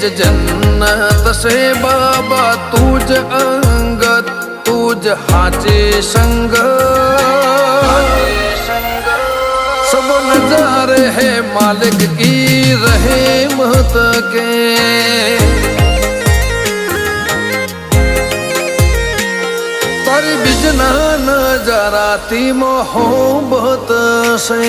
ज जन्नत से बाबा तुझ अंगत तुझ हाचे संग सब नजारे है मालिक की रहमत के तारी बिजना नजारा थी मोहब्बत से